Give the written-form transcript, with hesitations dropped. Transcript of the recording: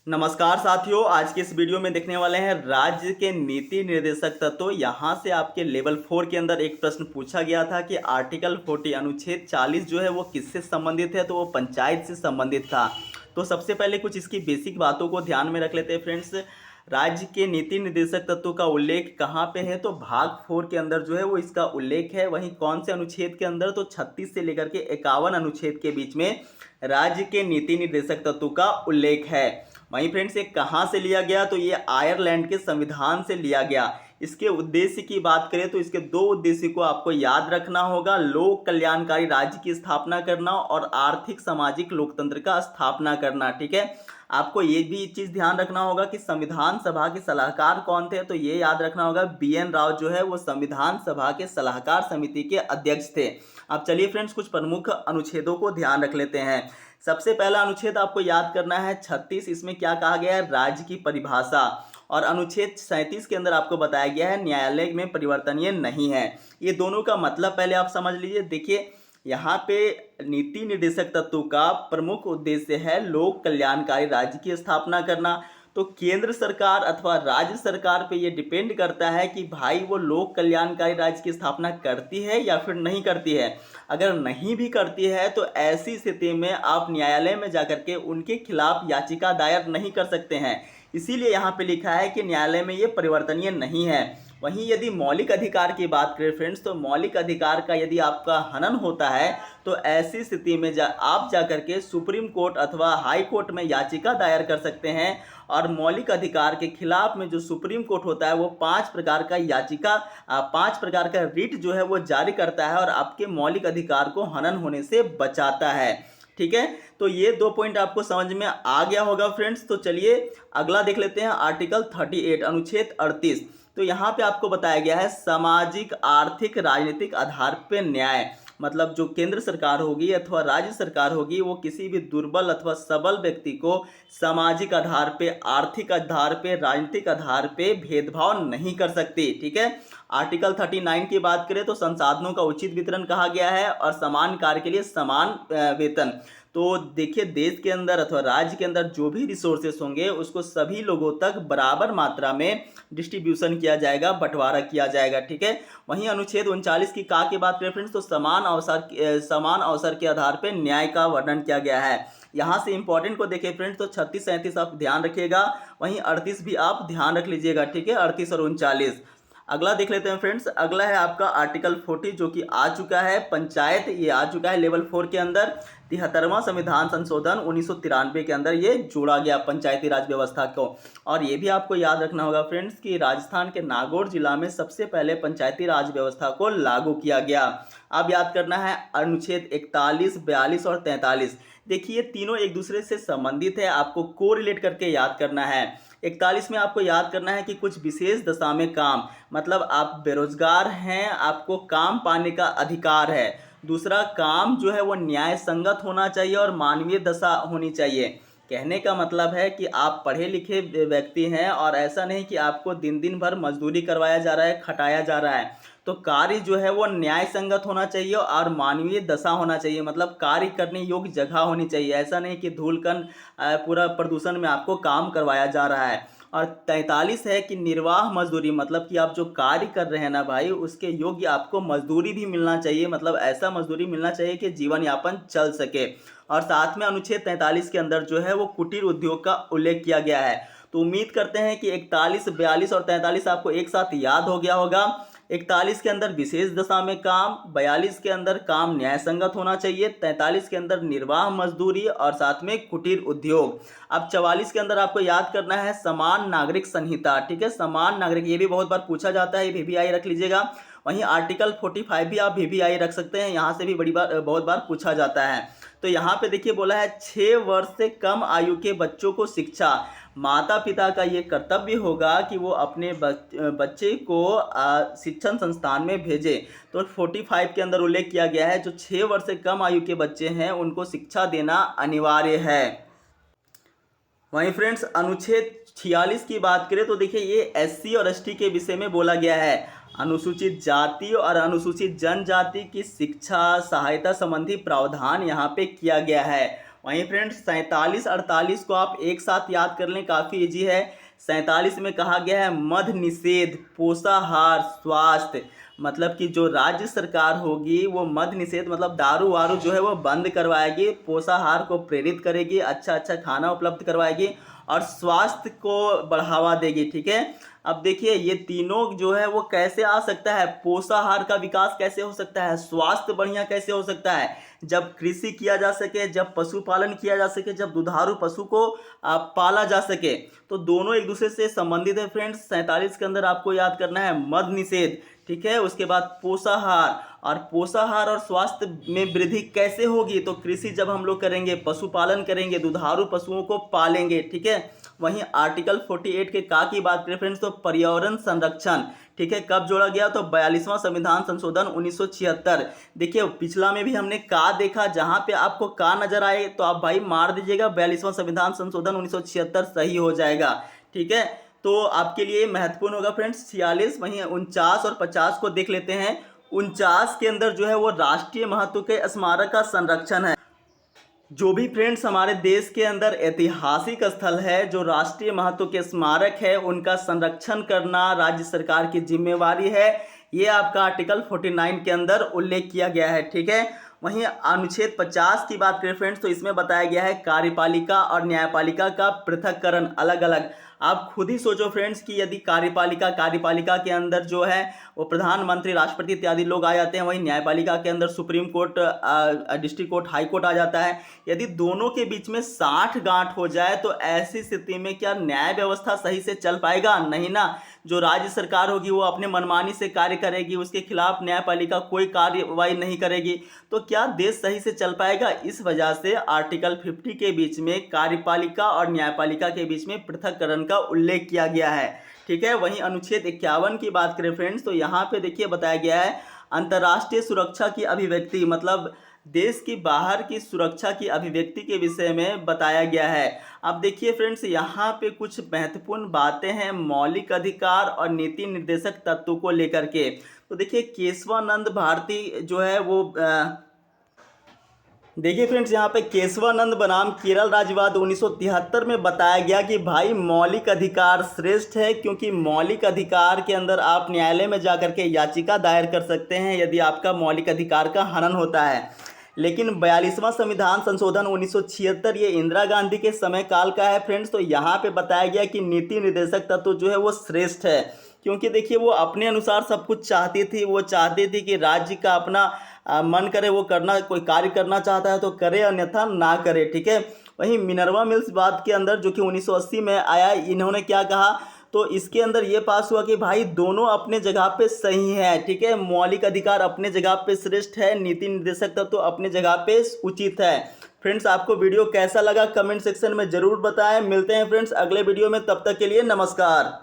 नमस्कार साथियों, आज के इस वीडियो में देखने वाले हैं राज्य के नीति निर्देशक तत्व। यहाँ से आपके लेवल 4 के अंदर एक प्रश्न पूछा गया था कि आर्टिकल 40 अनुच्छेद 40 जो है वो किससे संबंधित है, तो वो पंचायत से संबंधित था। तो सबसे पहले कुछ इसकी बेसिक बातों को ध्यान में रख लेते हैं फ्रेंड्स। राज्य के नीति निर्देशक तत्व का उल्लेख कहाँ पे है, तो भाग 4 के अंदर जो है वो इसका उल्लेख है। वहीं कौन से अनुच्छेद के अंदर, तो 36 से लेकर के 51 अनुच्छेद के बीच में राज्य के नीति निर्देशक तत्व का उल्लेख है। वहीं फ्रेंड्स ये कहाँ से लिया गया, तो ये आयरलैंड के संविधान से लिया गया। इसके उद्देश्य की बात करें तो इसके दो उद्देश्य को आपको याद रखना होगा: लोक कल्याणकारी राज्य की स्थापना करना और आर्थिक सामाजिक लोकतंत्र का स्थापना करना। ठीक है, आपको ये भी चीज़ ध्यान रखना होगा कि संविधान सभा के सलाहकार कौन थे, तो ये याद रखना होगा BN राव जो है वो संविधान सभा के सलाहकार समिति के अध्यक्ष थे। अब चलिए फ्रेंड्स कुछ प्रमुख अनुच्छेदों को ध्यान रख लेते हैं। सबसे पहला अनुच्छेद आपको याद करना है 36। इसमें क्या कहा गया है, राज्य की परिभाषा। और अनुच्छेद 37 के अंदर आपको बताया गया है न्यायालय में परिवर्तनीय नहीं है। ये दोनों का मतलब पहले आप समझ लीजिए। देखिए यहाँ पे नीति निर्देशक तत्व का प्रमुख उद्देश्य है लोक कल्याणकारी राज्य की स्थापना करना। तो केंद्र सरकार अथवा राज्य सरकार पे ये डिपेंड करता है कि भाई वो लोक कल्याणकारी राज्य की स्थापना करती है या फिर नहीं करती है। अगर नहीं भी करती है तो ऐसी स्थिति में आप न्यायालय में जाकर के उनके खिलाफ याचिका दायर नहीं कर सकते हैं। इसीलिए यहाँ पे लिखा है कि न्यायालय में ये परिवर्तनीय नहीं है। वहीं यदि मौलिक अधिकार की बात करें फ्रेंड्स, तो मौलिक अधिकार का यदि आपका हनन होता है तो ऐसी स्थिति में आप जाकर के सुप्रीम कोर्ट अथवा हाई कोर्ट में याचिका दायर कर सकते हैं। और मौलिक अधिकार के खिलाफ में जो सुप्रीम कोर्ट होता है वो 5 प्रकार का याचिका 5 प्रकार का रिट जो है वो जारी करता है और आपके मौलिक अधिकार को हनन होने से बचाता है। ठीक है, तो ये 2 पॉइंट आपको समझ में आ गया होगा फ्रेंड्स। तो चलिए अगला देख लेते हैं, आर्टिकल 38 अनुच्छेद 38। तो यहाँ पे आपको बताया गया है सामाजिक आर्थिक राजनीतिक आधार पे न्याय। मतलब जो केंद्र सरकार होगी अथवा राज्य सरकार होगी वो किसी भी दुर्बल अथवा सबल व्यक्ति को सामाजिक आधार पे, आर्थिक आधार पे, राजनीतिक आधार पे भेदभाव नहीं कर सकती। ठीक है, आर्टिकल 39 की बात करें तो संसाधनों का उचित वितरण कहा गया है और समान कार्य के लिए समान वेतन। तो देखिए देश के अंदर अथवा राज्य के अंदर जो भी रिसोर्सेस होंगे उसको सभी लोगों तक बराबर मात्रा में डिस्ट्रीब्यूशन किया जाएगा, बंटवारा किया जाएगा। ठीक है, वहीं अनुच्छेद 39 की का बात करें फ्रेंड्स तो समान अवसर के आधार पर न्याय का वर्णन किया गया है। यहाँ से इंपॉर्टेंट को देखें फ्रेंड्स तो 36 37 आप ध्यान रखिएगा, वहीं 38 भी आप ध्यान रख लीजिएगा। ठीक है, 38 और 39। अगला देख लेते हैं फ्रेंड्स, अगला है आपका आर्टिकल 40 जो कि आ चुका है पंचायत, ये आ चुका है लेवल 4 के अंदर। 73वां संविधान संशोधन 1993 के अंदर ये जोड़ा गया पंचायती राज व्यवस्था को। और ये भी आपको याद रखना होगा फ्रेंड्स कि राजस्थान के नागौर जिला में सबसे पहले पंचायती राज व्यवस्था को लागू किया गया। अब याद करना है अनुच्छेद 41, 42 और 43। देखिए तीनों एक दूसरे से संबंधित है, आपको कोरिलेट करके याद करना है। 41 में आपको याद करना है कि कुछ विशेष दशा में काम, मतलब आप बेरोजगार हैं, आपको काम पाने का अधिकार है। दूसरा, काम जो है वो न्याय संगत होना चाहिए और मानवीय दशा होनी चाहिए। कहने का मतलब है कि आप पढ़े लिखे व्यक्ति हैं और ऐसा नहीं कि आपको दिन दिन भर मजदूरी करवाया जा रहा है, खटाया जा रहा है। तो कार्य जो है वो न्याय संगत होना चाहिए और मानवीय दशा होना चाहिए, मतलब कार्य करने योग्य जगह होनी चाहिए। ऐसा नहीं कि धूलकण पूरा प्रदूषण में आपको काम करवाया जा रहा है। और 43 है कि निर्वाह मजदूरी, मतलब कि आप जो कार्य कर रहे हैं ना भाई उसके योग्य आपको मजदूरी भी मिलना चाहिए, मतलब ऐसा मजदूरी मिलना चाहिए कि जीवन यापन चल सके। और साथ में अनुच्छेद 43 के अंदर जो है वो कुटीर उद्योग का उल्लेख किया गया है। तो उम्मीद करते हैं कि 41, 42 और 43 आपको एक साथ याद हो गया होगा। 41 के अंदर विशेष दशा में काम, 42 के अंदर काम न्याय संगत होना चाहिए, 43 के अंदर निर्वाह मजदूरी और साथ में कुटीर उद्योग। अब 44 के अंदर आपको याद करना है समान नागरिक संहिता। ठीक है, समान नागरिक, ये भी बहुत बार पूछा जाता है, ये VVI रख लीजिएगा। वहीं आर्टिकल 45 भी आप VVI रख सकते हैं, यहाँ से भी बहुत बार पूछा जाता है। तो यहाँ पे देखिए बोला है 6 वर्ष से कम आयु के बच्चों को शिक्षा, माता पिता का ये कर्तव्य होगा कि वो अपने बच्चे को शिक्षण संस्थान में भेजे। तो 45 के अंदर उल्लेख किया गया है जो 6 वर्ष से कम आयु के बच्चे हैं उनको शिक्षा देना अनिवार्य है। वहीं फ्रेंड्स अनुच्छेद 46 की बात करें तो देखिए ये SC और ST के विषय में बोला गया है। अनुसूचित जाति और अनुसूचित जनजाति की शिक्षा सहायता संबंधी प्रावधान यहाँ पे किया गया है। वहीं फ्रेंड्स 47 48 को आप एक साथ याद कर लें, काफ़ी इजी है। 47 में कहा गया है मद निषेध, पोषाहार, स्वास्थ्य, मतलब कि जो राज्य सरकार होगी वो मद निषेध मतलब दारू वारू जो है वो बंद करवाएगी, पोषाहार को प्रेरित करेगी, अच्छा अच्छा खाना उपलब्ध करवाएगी और स्वास्थ्य को बढ़ावा देगी। ठीक है, अब देखिए ये तीनों जो है वो कैसे आ सकता है, पोषाहार का विकास कैसे हो सकता है, स्वास्थ्य बढ़िया कैसे हो सकता है, जब कृषि किया जा सके, जब पशुपालन किया जा सके, जब दुधारू पशु को पाला जा सके, तो दोनों एक दूसरे से संबंधित है फ्रेंड्स। 47 के अंदर आपको याद करना है मद निषेध, ठीक है, उसके बाद पोषाहार, और पोषाहार और स्वास्थ्य में वृद्धि कैसे होगी, तो कृषि जब हम लोग करेंगे, पशुपालन करेंगे, दुधारू पशुओं को पालेंगे। ठीक है, वहीं आर्टिकल 48 के का की बात करें फ्रेंड्स तो पर्यावरण संरक्षण, ठीक है, कब जोड़ा गया, तो 42वां संविधान संशोधन 1976। देखिए पिछला में भी हमने का देखा, जहां पे आपको का नजर आए तो आप भाई मार दीजिएगा, 42वां संविधान संशोधन 1976 सही हो जाएगा। ठीक है, तो आपके लिए महत्वपूर्ण होगा फ्रेंड्स 46। वहीं 49 और 50 को देख लेते हैं। 49 के अंदर जो है वो राष्ट्रीय महत्व के स्मारक का संरक्षण है। जो भी फ्रेंड्स हमारे देश के अंदर ऐतिहासिक स्थल है, जो राष्ट्रीय महत्व के स्मारक है, उनका संरक्षण करना राज्य सरकार की जिम्मेवारी है। ये आपका आर्टिकल 49 के अंदर उल्लेख किया गया है। ठीक है, वहीं अनुच्छेद 50 की बात करें फ्रेंड्स तो इसमें बताया गया है कार्यपालिका और न्यायपालिका का पृथक्करण अलग अलग। आप खुद ही सोचो फ्रेंड्स कि यदि कार्यपालिका के अंदर जो है वो प्रधानमंत्री, राष्ट्रपति इत्यादि लोग आ जाते हैं, वहीं न्यायपालिका के अंदर supreme court, district court, high court आ जाता है। यदि दोनों के बीच में 60 गांठ हो जाए तो ऐसी स्थिति में क्या न्याय व्यवस्था सही से चल पाएगा? नहीं ना। जो राज्य सरकार होगी वो अपने मनमानी से कार्य करेगी, उसके खिलाफ न्यायपालिका कोई कार्रवाई नहीं करेगी, तो क्या देश सही से चल पाएगा? इस वजह से आर्टिकल 50 के बीच में कार्यपालिका और न्यायपालिका के बीच में पृथक्करण का उल्लेख किया गया है। ठीक है, वहीं अनुच्छेद 51 की बात करें फ्रेंड्स तो यहाँ पे देखिए बताया गया है अंतर्राष्ट्रीय सुरक्षा की अभिव्यक्ति, मतलब देश की बाहर की सुरक्षा की अभिव्यक्ति के विषय में बताया गया है। अब देखिए फ्रेंड्स यहाँ पे कुछ महत्वपूर्ण बातें हैं मौलिक अधिकार और नीति निर्देशक तत्वों को लेकर के। तो देखिए केशवानंद भारती जो है वो देखिए फ्रेंड्स यहाँ पे केशवानंद बनाम केरल राज्यवाद 1973 में बताया गया कि भाई मौलिक अधिकार श्रेष्ठ है, क्योंकि मौलिक अधिकार के अंदर आप न्यायालय में जाकर के याचिका दायर कर सकते हैं यदि आपका मौलिक अधिकार का हनन होता है। लेकिन 42वां संविधान संशोधन 1976 ये इंदिरा गांधी के समय काल का है फ्रेंड्स। तो यहाँ पे बताया गया कि नीति निर्देशक तत्व जो है वो श्रेष्ठ है, क्योंकि देखिए वो अपने अनुसार सब कुछ चाहती थी। वो चाहती थी कि राज्य का अपना मन करे वो करना, कोई कार्य करना चाहता है तो करे, अन्यथा ना करे। ठीक है, वहीं मिनर्वा मिल्स बात के अंदर जो कि 1980 में आया, इन्होंने क्या कहा, तो इसके अंदर ये पास हुआ कि भाई दोनों अपने जगह पे सही है। ठीक है, मौलिक अधिकार अपने जगह पे श्रेष्ठ है, नीति निर्देशक तत्व तो अपने जगह पे उचित है। फ्रेंड्स आपको वीडियो कैसा लगा कमेंट सेक्शन में जरूर बताएं। मिलते हैं फ्रेंड्स अगले वीडियो में, तब तक के लिए नमस्कार।